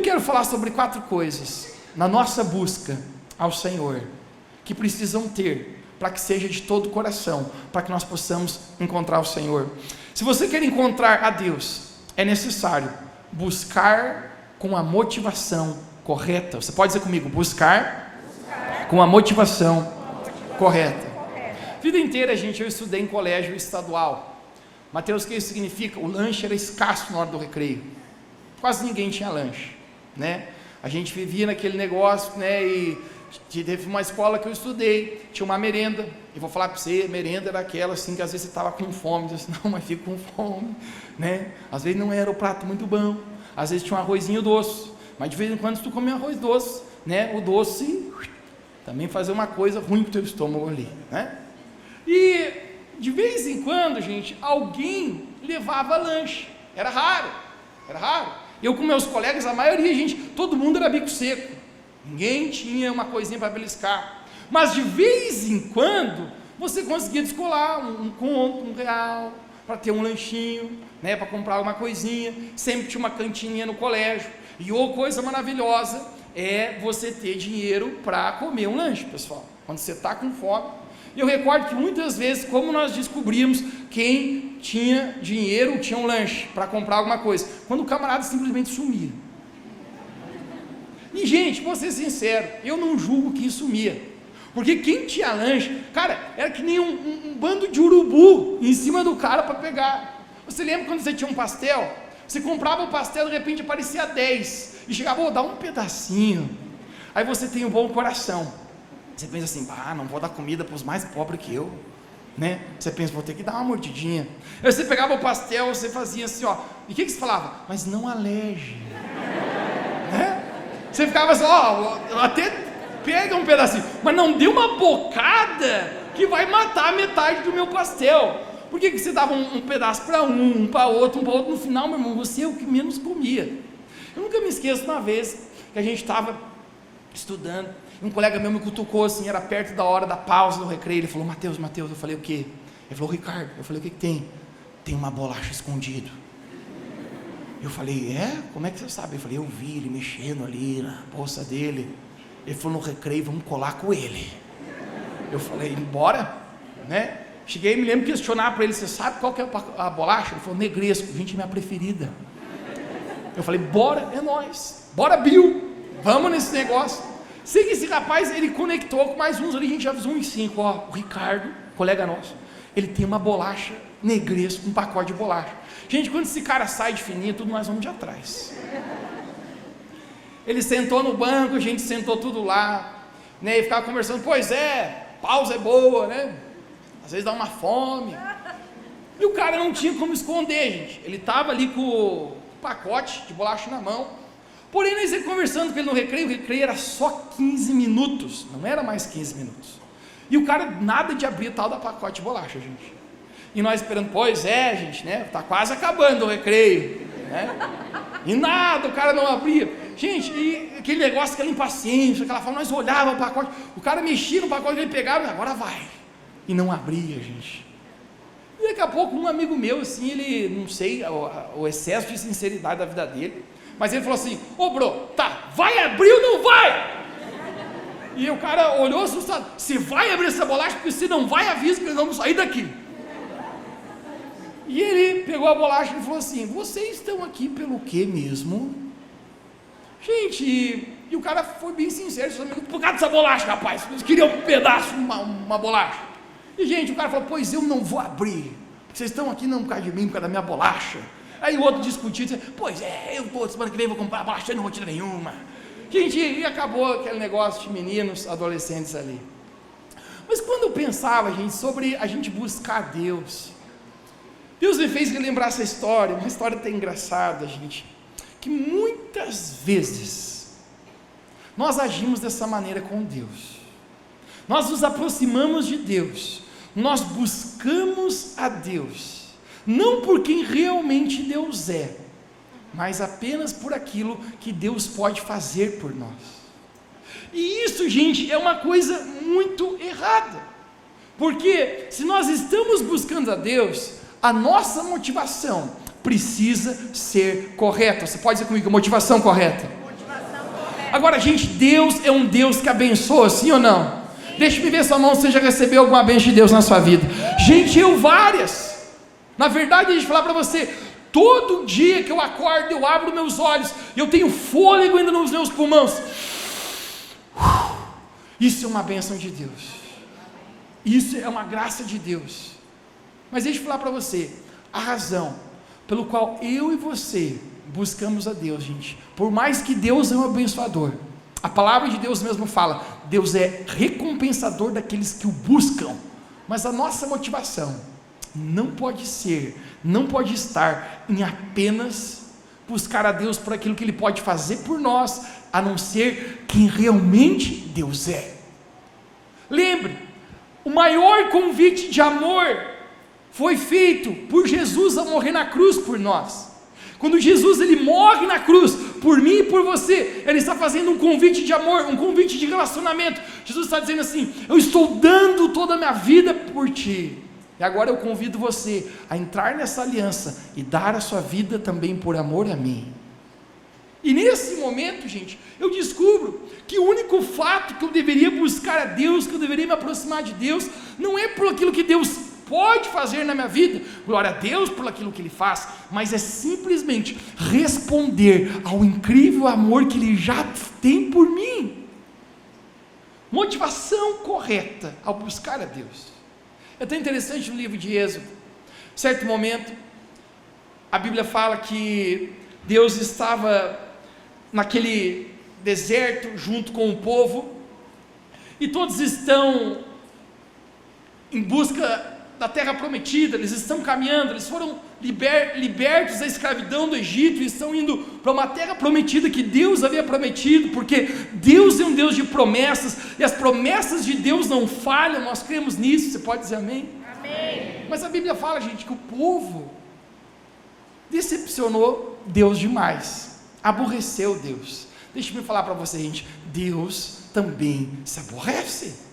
quero falar sobre 4 coisas na nossa busca ao Senhor, que precisam ter, para que seja de todo o coração, para que nós possamos encontrar o Senhor. Se você quer encontrar a Deus, é necessário buscar com a motivação correta. Você pode dizer comigo, buscar com a motivação correta. Vida inteira, gente, eu estudei em colégio estadual. Mateus, o que isso significa? O lanche era escasso na hora do recreio, quase ninguém tinha lanche, né? A gente vivia naquele negócio, né? E teve uma escola que eu estudei, tinha uma merenda, e vou falar para você, merenda era aquela assim, que às vezes você estava com fome, disse, não, mas fico com fome, né? Às vezes não era o prato muito bom, às vezes tinha um arrozinho doce, mas de vez em quando se tu comia arroz doce, né? O doce também fazia uma coisa ruim para o teu estômago ali, né? E de vez em quando, gente, alguém levava lanche, era raro, eu com meus colegas, a maioria, gente, todo mundo era bico seco, ninguém tinha uma coisinha para beliscar, mas de vez em quando, você conseguia descolar um conto, R$1, para ter um lanchinho, né, para comprar alguma coisinha, sempre tinha uma cantininha no colégio, e coisa maravilhosa é você ter dinheiro para comer um lanche, pessoal, quando você está com fome. Eu recordo que muitas vezes, como nós descobrimos quem tinha dinheiro, tinha um lanche para comprar alguma coisa, quando o camarada simplesmente sumia. E gente, vou ser sincero, eu não julgo quem sumia, porque quem tinha lanche, cara, era que nem um bando de urubu em cima do cara para pegar. Você lembra quando você tinha um pastel? Você comprava o pastel, de repente aparecia 10, e chegava, dá um pedacinho, aí você tem um bom coração, você pensa assim, não vou dar comida para os mais pobres que eu, né? Você pensa, vou ter que dar uma mordidinha. Aí você pegava o pastel, você fazia assim, e o que você falava? Mas não aleje, né? Você ficava assim, até pega um pedacinho, mas não dê uma bocada que vai matar a metade do meu pastel. Por que você dava um pedaço para um para outro, no final, meu irmão, você é o que menos comia. Eu nunca me esqueço uma vez que a gente estava estudando, um colega meu me cutucou assim, era perto da hora da pausa do recreio, ele falou, Mateus, eu falei, o quê? Ele falou, Ricardo, eu falei, o que tem? Tem uma bolacha escondida. Eu falei, como é que você sabe? Eu falei, eu vi ele mexendo ali na bolsa dele. Ele falou, no recreio, vamos colar com ele. Eu falei, bora, né? Cheguei e me lembro de questionar para ele, você sabe qual que é a bolacha? Ele falou, Negresco, gente, minha preferida. Eu falei, bora, é nóis, bora Bill, vamos nesse negócio. Sei que esse rapaz, ele conectou com mais uns ali, a gente já fez 1 em 5, o Ricardo, colega nosso, ele tem uma bolacha Negresco, um pacote de bolacha. Gente, quando esse cara sai de fininho, tudo nós vamos de atrás. Ele sentou no banco, a gente sentou tudo lá, né, e ficava conversando, pois é, pausa é boa, né, às vezes dá uma fome, e o cara não tinha como esconder, gente, ele estava ali com o pacote de bolacha na mão. Porém, nós ia conversando com ele no recreio, o recreio era só 15 minutos, não era mais 15 minutos, e o cara nada de abrir tal da pacote de bolacha, gente, e nós esperando, pois é, gente, né, tá quase acabando o recreio, né, e nada, o cara não abria, gente, e aquele negócio, aquela impaciência, aquela forma, nós olhávamos o pacote, o cara mexia no pacote, ele pegava, agora vai, e não abria, gente, e daqui a pouco um amigo meu, assim, ele, não sei, o excesso de sinceridade da vida dele, mas ele falou assim, bro, tá, vai abrir ou não vai? E o cara olhou assustado, se vai abrir essa bolacha, porque se não vai, avisa que nós vamos sair daqui. E ele pegou a bolacha e falou assim, vocês estão aqui pelo quê mesmo? Gente, e o cara foi bem sincero, por causa dessa bolacha, rapaz, eles queriam um pedaço, uma bolacha. E gente, o cara falou, pois eu não vou abrir, porque vocês estão aqui não por causa de mim, por causa da minha bolacha. Aí o outro discutiu, disse, pois é, eu vou, semana que vem vou comprar a bolacha, eu não vou tirar nenhuma. Gente, e acabou aquele negócio de meninos, adolescentes ali. Mas quando eu pensava, gente, sobre a gente buscar Deus me fez relembrar essa história, uma história até engraçada, gente, que muitas vezes nós agimos dessa maneira com Deus, nós nos aproximamos de Deus, nós buscamos a Deus, não por quem realmente Deus é, mas apenas por aquilo que Deus pode fazer por nós. E isso, gente, é uma coisa muito errada, porque se nós estamos buscando a Deus, a nossa motivação precisa ser correta. Você pode dizer comigo, motivação correta? Agora, gente, Deus é um Deus que abençoa, sim ou não? Deixa-me ver sua mão, se você já recebeu alguma bênção de Deus na sua vida. Gente, eu várias. Na verdade, deixa eu falar para você, todo dia que eu acordo, eu abro meus olhos, eu tenho fôlego ainda nos meus pulmões. Isso é uma bênção de Deus. Isso é uma graça de Deus. Mas deixa eu falar para você, a razão pelo qual eu e você buscamos a Deus, gente, por mais que Deus é um abençoador, a palavra de Deus mesmo fala, Deus é recompensador daqueles que o buscam, mas a nossa motivação não pode ser, não pode estar em apenas buscar a Deus por aquilo que Ele pode fazer por nós, a não ser quem realmente Deus é. Lembre, o maior convite de amor foi feito por Jesus a morrer na cruz por nós. Quando Jesus ele morre na cruz, por mim e por você, Ele está fazendo um convite de amor, um convite de relacionamento. Jesus está dizendo assim, eu estou dando toda a minha vida por ti, e agora eu convido você a entrar nessa aliança, e dar a sua vida também por amor a mim. E nesse momento, gente, eu descubro que o único fato que eu deveria buscar a Deus, que eu deveria me aproximar de Deus, não é por aquilo que Deus pode fazer na minha vida, glória a Deus por aquilo que Ele faz, mas é simplesmente responder ao incrível amor que Ele já tem por mim. Motivação correta ao buscar a Deus. É tão interessante no livro de Êxodo, certo momento, a Bíblia fala que Deus estava naquele deserto junto com o povo, e todos estão em busca da terra prometida, eles estão caminhando, eles foram libertos da escravidão do Egito, e estão indo para uma terra prometida que Deus havia prometido, porque Deus é um Deus de promessas, e as promessas de Deus não falham, nós cremos nisso, você pode dizer amém? Amém. Mas a Bíblia fala, gente, que o povo decepcionou Deus demais, aborreceu Deus. Deixa eu falar para você, gente, Deus também se aborrece,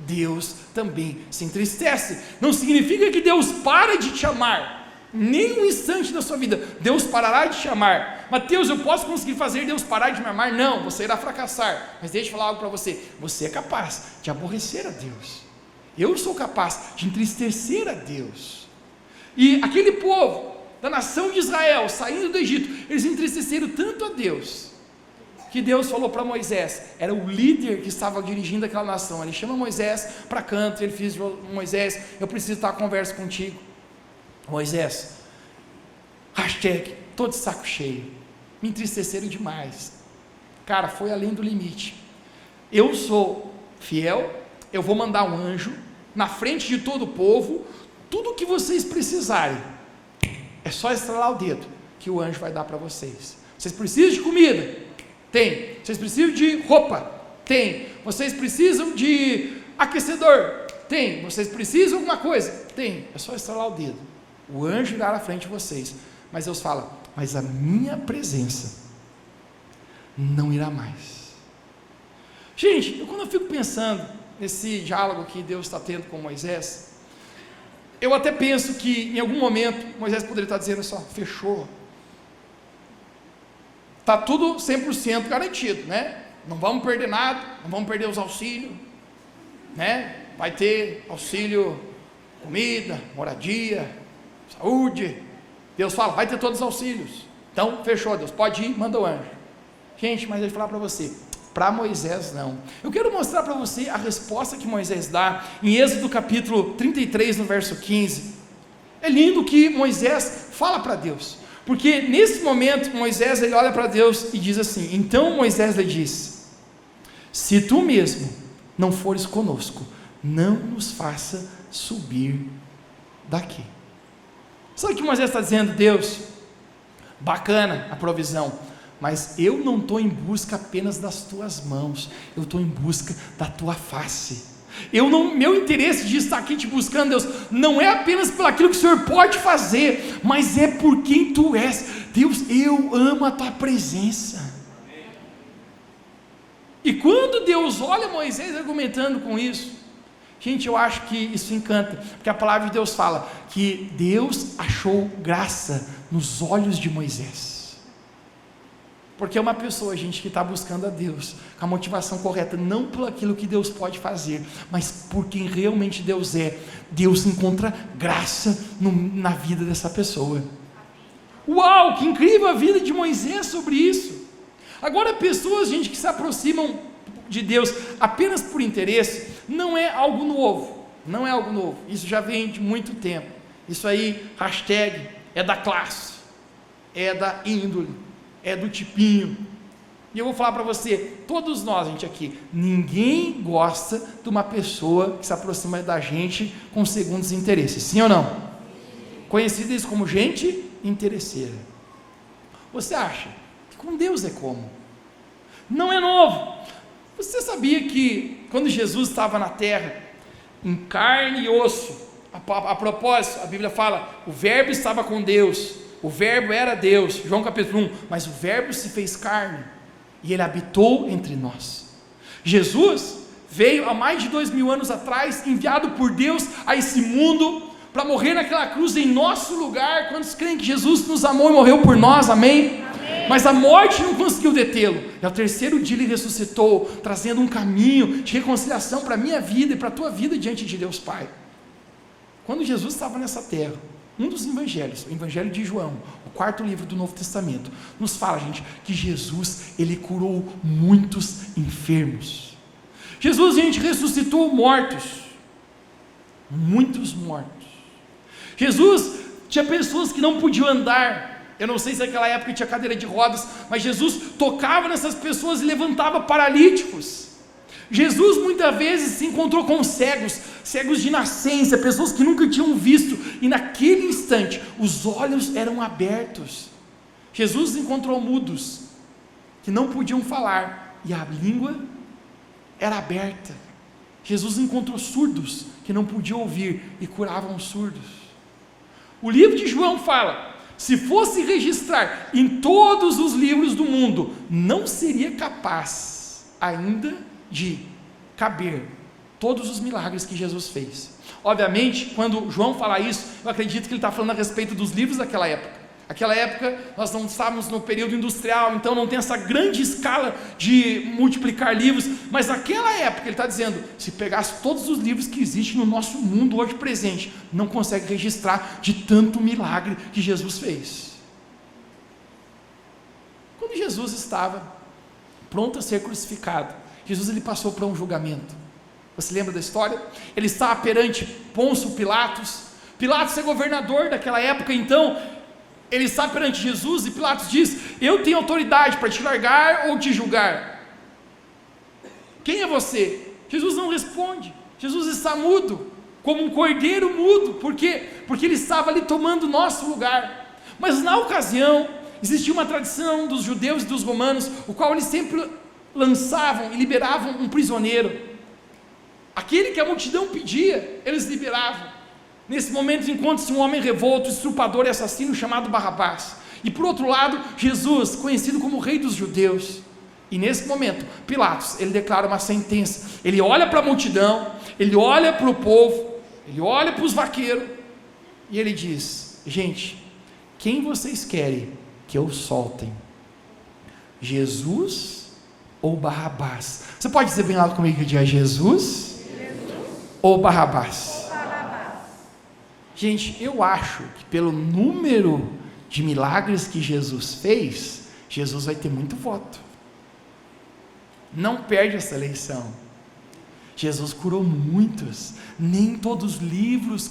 Deus também se entristece. Não significa que Deus para de te amar, nem um instante da sua vida Deus parará de te amar. Mateus, eu posso conseguir fazer Deus parar de me amar? Não, você irá fracassar. Mas deixa eu falar algo para você, você é capaz de aborrecer a Deus, eu sou capaz de entristecer a Deus. E aquele povo da nação de Israel, saindo do Egito, eles entristeceram tanto a Deus, que Deus falou para Moisés, era o líder que estava dirigindo aquela nação, ele chama Moisés para canto, ele diz, Moisés, eu preciso estar à conversa contigo. Moisés, hashtag, todo de saco cheio, me entristeceram demais, cara, foi além do limite, eu sou fiel, eu vou mandar um anjo, na frente de todo o povo, tudo o que vocês precisarem, é só estralar o dedo, que o anjo vai dar para vocês. Vocês precisam de comida? Tem. Vocês precisam de roupa? Tem. Vocês precisam de aquecedor? Tem. Vocês precisam de alguma coisa? Tem. É só estralar o dedo, o anjo irá na frente de vocês. Mas Deus fala, mas a minha presença não irá mais. Gente, quando eu fico pensando nesse diálogo que Deus está tendo com Moisés, eu até penso que em algum momento Moisés poderia estar dizendo só, fechou, está tudo 100% garantido, né? Não vamos perder nada, não vamos perder os auxílios, né? Vai ter auxílio, comida, moradia, saúde. Deus fala, vai ter todos os auxílios. Então, fechou, Deus, pode ir, manda o anjo. Gente, mas eu vou falar para você, para Moisés não. Eu quero mostrar para você a resposta que Moisés dá em Êxodo capítulo 33, no verso 15. É lindo que Moisés fala para Deus, porque nesse momento Moisés ele olha para Deus e diz assim, então Moisés lhe diz, se tu mesmo não fores conosco, não nos faça subir daqui. Sabe o que Moisés está dizendo? Deus, bacana a provisão, mas eu não estou em busca apenas das tuas mãos, eu estou em busca da tua face. Meu interesse de estar aqui te buscando, Deus, não é apenas pelo aquilo que o Senhor pode fazer, mas é por quem tu és. Deus, eu amo a tua presença. E quando Deus olha Moisés argumentando com isso, gente, eu acho que isso encanta, porque a palavra de Deus fala que Deus achou graça nos olhos de Moisés. Porque é uma pessoa, gente, que está buscando a Deus, com a motivação correta, não por aquilo que Deus pode fazer, mas por quem realmente Deus é. Deus encontra graça na vida dessa pessoa. Uau, que incrível a vida de Moisés sobre isso. Agora, pessoas, gente, que se aproximam de Deus apenas por interesse, não é algo novo, não é algo novo, isso já vem de muito tempo. Isso aí, hashtag, é da classe, é da índole, é do tipinho. E eu vou falar para você, todos nós, gente, aqui, ninguém gosta de uma pessoa que se aproxima da gente com segundos interesses, sim ou não? Conhecidas como gente interesseira. Você acha que com Deus é como? Não é novo. Você sabia que quando Jesus estava na terra, em carne e osso, a propósito, a Bíblia fala, o verbo estava com Deus, o verbo era Deus, João capítulo 1, mas o verbo se fez carne, e ele habitou entre nós. Jesus veio há mais de 2000 anos atrás, enviado por Deus a esse mundo, para morrer naquela cruz em nosso lugar. Quantos creem que Jesus nos amou e morreu por nós, amém? Amém. Mas a morte não conseguiu detê-lo, e ao terceiro dia ele ressuscitou, trazendo um caminho de reconciliação para a minha vida e para a tua vida diante de Deus Pai. Quando Jesus estava nessa terra, um dos evangelhos, o evangelho de João, o 4º livro do Novo Testamento, nos fala, gente, que Jesus, ele curou muitos enfermos. Jesus, gente, ressuscitou mortos, muitos mortos. Jesus tinha pessoas que não podiam andar. Eu não sei se naquela época tinha cadeira de rodas, mas Jesus tocava nessas pessoas e levantava paralíticos. Jesus muitas vezes se encontrou com cegos de nascença, pessoas que nunca tinham visto, e naquele instante os olhos eram abertos. Jesus encontrou mudos que não podiam falar e a língua era aberta. Jesus encontrou surdos que não podiam ouvir e curavam os surdos. O livro de João fala, se fosse registrar em todos os livros do mundo, não seria capaz ainda de caber todos os milagres que Jesus fez. Obviamente, quando João fala isso, eu acredito que ele está falando a respeito dos livros daquela época. Aquela época, nós não estávamos no período industrial, então não tem essa grande escala de multiplicar livros, mas naquela época, ele está dizendo, se pegasse todos os livros que existem no nosso mundo hoje presente, não consegue registrar de tanto milagre que Jesus fez. Quando Jesus estava pronto a ser crucificado, Jesus ele passou por um julgamento. Você lembra da história? Ele estava perante Pôncio Pilatos. Pilatos é governador daquela época, então ele está perante Jesus e Pilatos diz, eu tenho autoridade para te largar ou te julgar. Quem é você? Jesus não responde. Jesus está mudo, como um cordeiro mudo. Por quê? Porque ele estava ali tomando o nosso lugar. Mas na ocasião, existia uma tradição dos judeus e dos romanos, o qual eles sempre lançavam e liberavam um prisioneiro. Aquele que a multidão pedia, eles liberavam. Nesse momento encontra-se um homem revolto, estuprador e assassino chamado Barrabás. E por outro lado, Jesus, conhecido como o rei dos judeus. E nesse momento, Pilatos, ele declara uma sentença. Ele olha para a multidão, ele olha para o povo, ele olha para os vaqueiros, e ele diz, gente, quem vocês querem que eu soltem? Jesus ou Barrabás? Você pode dizer bem alto comigo que dia é Jesus ou Barrabás? Gente, eu acho que pelo número de milagres que Jesus fez, Jesus vai ter muito voto. Não perde essa eleição. Jesus curou muitos, nem todos os livros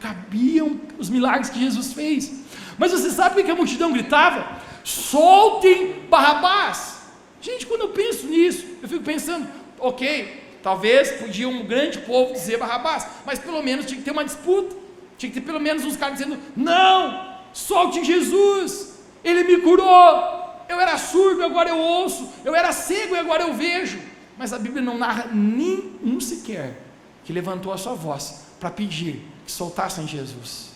cabiam os milagres que Jesus fez. Mas você sabe o que a multidão gritava? Soltem Barrabás. Gente, quando eu penso nisso, eu fico pensando, ok, talvez podia um grande povo dizer Barrabás, mas pelo menos tinha que ter uma disputa, tinha que ter pelo menos uns caras dizendo, não, solte Jesus, ele me curou, eu era surdo, agora eu ouço, eu era cego e agora eu vejo. Mas a Bíblia não narra nenhum sequer que levantou a sua voz para pedir que soltassem Jesus.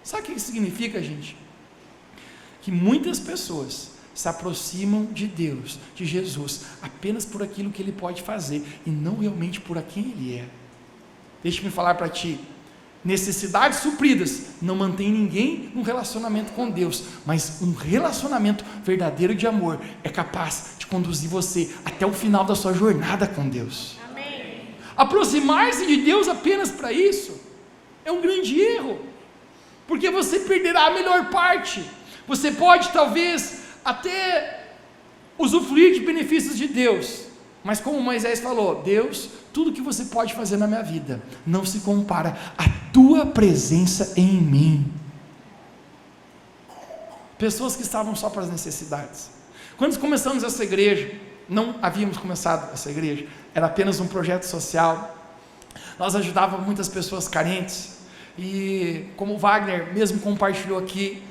Sabe o que isso significa, gente? Que muitas pessoas se aproximam de Deus, de Jesus, apenas por aquilo que Ele pode fazer, e não realmente por quem Ele é. Deixa-me falar para ti, necessidades supridas não mantém ninguém num relacionamento com Deus, mas um relacionamento verdadeiro de amor é capaz de conduzir você até o final da sua jornada com Deus. Amém. Aproximar-se de Deus apenas para isso é um grande erro, porque você perderá a melhor parte. Você pode talvez até usufruir de benefícios de Deus, mas como Moisés falou, Deus, tudo que você pode fazer na minha vida não se compara à tua presença em mim. Pessoas que estavam só para as necessidades. Quando começamos essa igreja, não havíamos começado essa igreja, era apenas um projeto social. Nós ajudávamos muitas pessoas carentes, e como o Wagner mesmo compartilhou aqui,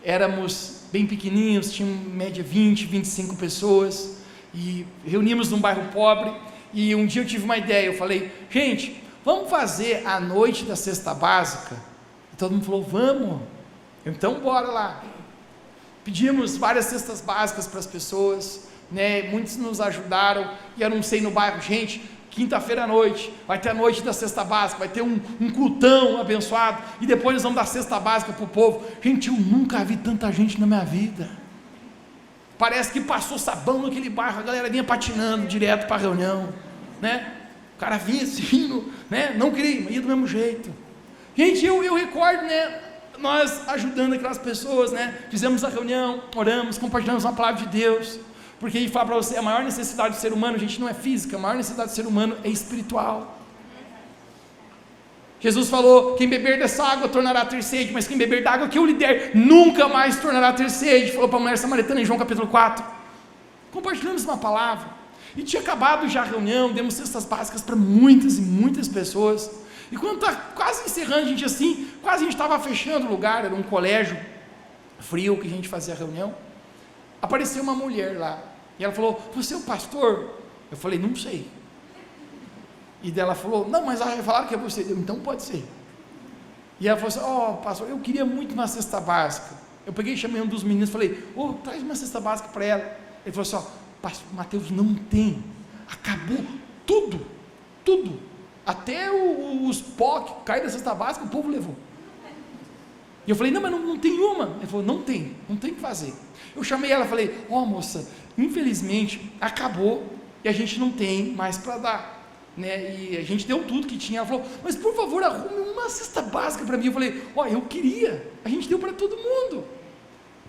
éramos bem pequenininhos, tínhamos em média 20, 25 pessoas, e reunimos num bairro pobre. E um dia eu tive uma ideia, eu falei, gente, vamos fazer a noite da cesta básica? E todo mundo falou, vamos, então bora lá. Pedimos várias cestas básicas para as pessoas, né? Muitos nos ajudaram, e eu anunciei no bairro, gente, quinta-feira à noite, vai ter a noite da cesta básica, vai ter um cultão abençoado, e depois nós vamos dar cesta básica para o povo. Gente, eu nunca vi tanta gente na minha vida, parece que passou sabão naquele bairro, a galera vinha patinando direto para a reunião, né? O cara vinha assim, né? Não queria, mas ia do mesmo jeito. Gente, eu recordo, né? Nós ajudando aquelas pessoas, né? Fizemos a reunião, oramos, compartilhamos uma palavra de Deus, porque ele fala para você, a maior necessidade do ser humano, gente, não é física, a maior necessidade do ser humano é espiritual. Jesus falou, quem beber dessa água tornará a ter sede, mas quem beber da água que eu lhe der, nunca mais tornará a ter sede, falou para a mulher samaritana em João capítulo 4, compartilhamos uma palavra, e tinha acabado já a reunião, demos cestas básicas para muitas e muitas pessoas, e quando está quase encerrando, a gente assim, quase a gente estava fechando o lugar, era um colégio frio que a gente fazia a reunião, apareceu uma mulher lá, e ela falou, você é o pastor? Eu falei, não sei. E dela falou, não, mas falaram que é você. Eu, então pode ser. E ela falou assim, pastor, eu queria muito uma cesta básica. Eu peguei e chamei um dos meninos e falei, traz uma cesta básica para ela. Ele falou assim, pastor Mateus, não tem, acabou tudo, até os pó que cai da cesta básica, o povo levou. E eu falei, não, mas não tem uma. Ele falou, não tem o que fazer. Eu chamei ela e falei, moça, infelizmente acabou e a gente não tem mais para dar. Né, e a gente deu tudo que tinha. Ela falou, mas por favor arrume uma cesta básica para mim. Eu falei, eu queria, a gente deu para todo mundo,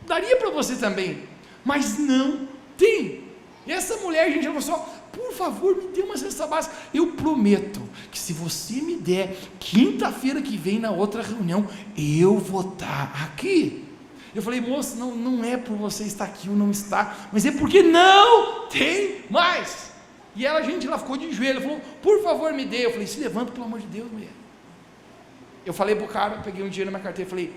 daria para você também, mas não tem. E essa mulher, gente, ela falou assim, por favor me dê uma cesta básica, eu prometo que se você me der, quinta-feira que vem na outra reunião, eu vou estar aqui. Eu falei, moça, não é por você estar aqui ou não estar, mas é porque não tem mais. E ela ficou de joelho, falou, por favor me dê. Eu falei, se levanta pelo amor de Deus, mulher. Eu falei pro cara, peguei um dinheiro na minha carteira, falei,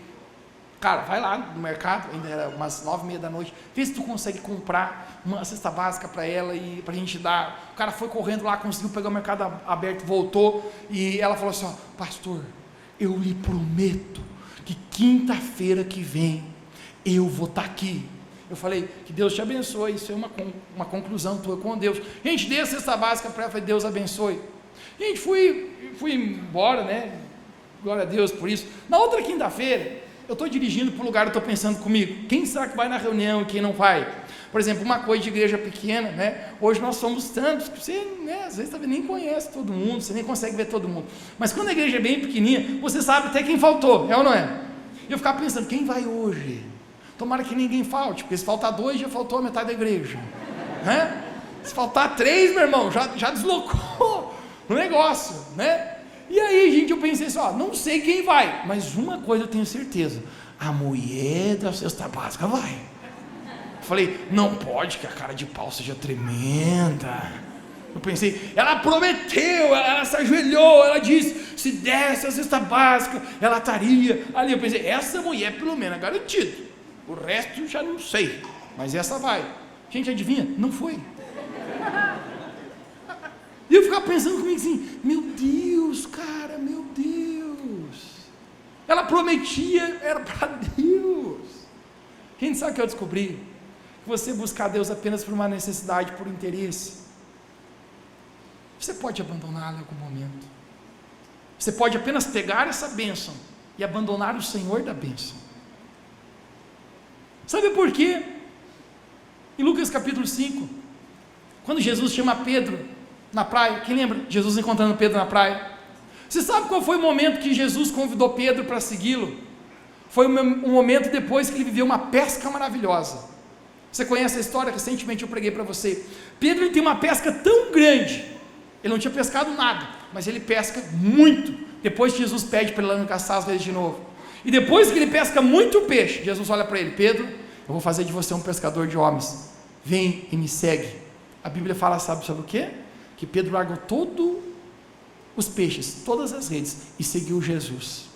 cara, vai lá no mercado, ainda era umas 9h30 da noite, vê se tu consegue comprar uma cesta básica para ela e pra gente dar. O cara foi correndo lá, conseguiu pegar o mercado aberto, voltou, e ela falou assim, pastor, eu lhe prometo que quinta-feira que vem, eu vou estar aqui. Eu falei, que Deus te abençoe, isso é uma conclusão tua com Deus. Gente, dei a cesta básica para ela, falei, Deus abençoe. Gente, fui embora, né? Glória a Deus por isso. Na outra quinta-feira, eu estou dirigindo para o lugar, eu estou pensando comigo, quem será que vai na reunião e quem não vai? Por exemplo, uma coisa de igreja pequena, né? Hoje nós somos tantos, que você, né, às vezes nem conhece todo mundo, você nem consegue ver todo mundo. Mas quando a igreja é bem pequenininha, você sabe até quem faltou, é ou não é? E eu ficava pensando, quem vai hoje? Tomara que ninguém falte, porque se faltar 2, já faltou a metade da igreja, né? Se faltar 3, meu irmão, já deslocou o negócio, né? E aí, gente, eu pensei assim, não sei quem vai, mas uma coisa eu tenho certeza, a mulher da cesta básica vai. Eu falei, não pode que a cara de pau seja tremenda. Eu pensei, ela prometeu, ela se ajoelhou, ela disse, se desse a cesta básica, ela estaria ali. Eu pensei, essa mulher pelo menos é garantida. O resto já não sei, mas essa vai. Gente, adivinha? Não foi. E eu ficava pensando comigo assim, meu Deus, cara, meu Deus. Ela prometia, era para Deus. Quem sabe o que eu descobri? Que você buscar Deus apenas por uma necessidade, por interesse, você pode abandoná-lo em algum momento. Você pode apenas pegar essa bênção e abandonar o Senhor da bênção. Sabe por quê? Em Lucas capítulo 5, quando Jesus chama Pedro na praia, quem lembra? Jesus encontrando Pedro na praia. Você sabe qual foi o momento que Jesus convidou Pedro para segui-lo? Foi um momento depois que ele viveu uma pesca maravilhosa. Você conhece a história? Recentemente eu preguei para você. Pedro, ele tem uma pesca tão grande, ele não tinha pescado nada, mas ele pesca muito. Depois que Jesus pede para ele lançar as redes de novo, e depois que ele pesca muito peixe, Jesus olha para ele: Pedro, eu vou fazer de você um pescador de homens, vem e me segue. A Bíblia fala, sabe sobre o quê? Que Pedro largou todos os peixes, todas as redes, e seguiu Jesus.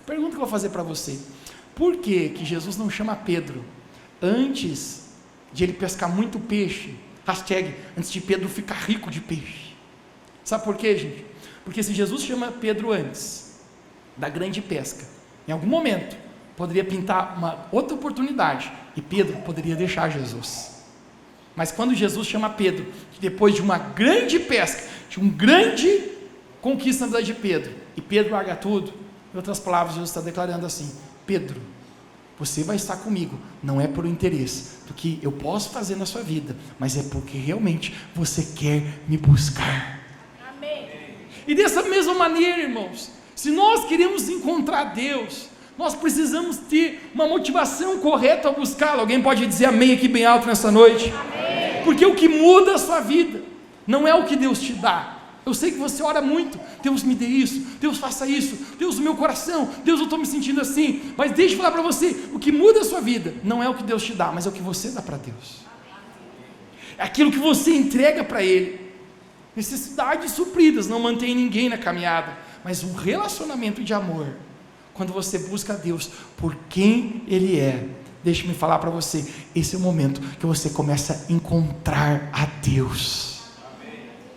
Pergunta que eu vou fazer para você: por que Jesus não chama Pedro antes de ele pescar muito peixe? Hashtag, antes de Pedro ficar rico de peixe. Sabe por quê, gente? Porque se Jesus chama Pedro antes da grande pesca, em algum momento poderia pintar uma outra oportunidade e Pedro poderia deixar Jesus. Mas quando Jesus chama Pedro, depois de uma grande pesca, de uma grande conquista na vida de Pedro, e Pedro larga tudo, em outras palavras, Jesus está declarando assim: Pedro, você vai estar comigo, não é por interesse do que eu posso fazer na sua vida, mas é porque realmente você quer me buscar. Amém. E dessa mesma maneira, irmãos, se nós queremos encontrar Deus, nós precisamos ter uma motivação correta ao buscá-lo. Alguém pode dizer amém aqui bem alto nessa noite? Amém. Porque o que muda a sua vida não é o que Deus te dá. Eu sei que você ora muito: Deus me dê isso, Deus faça isso, Deus o meu coração, Deus eu estou me sentindo assim. Mas deixa eu falar para você: o que muda a sua vida não é o que Deus te dá, mas é o que você dá para Deus. É aquilo que você entrega para Ele. Necessidades supridas não mantém ninguém na caminhada, mas um relacionamento de amor, quando você busca a Deus por quem Ele é. Deixa-me falar para você: esse é o momento que você começa a encontrar a Deus.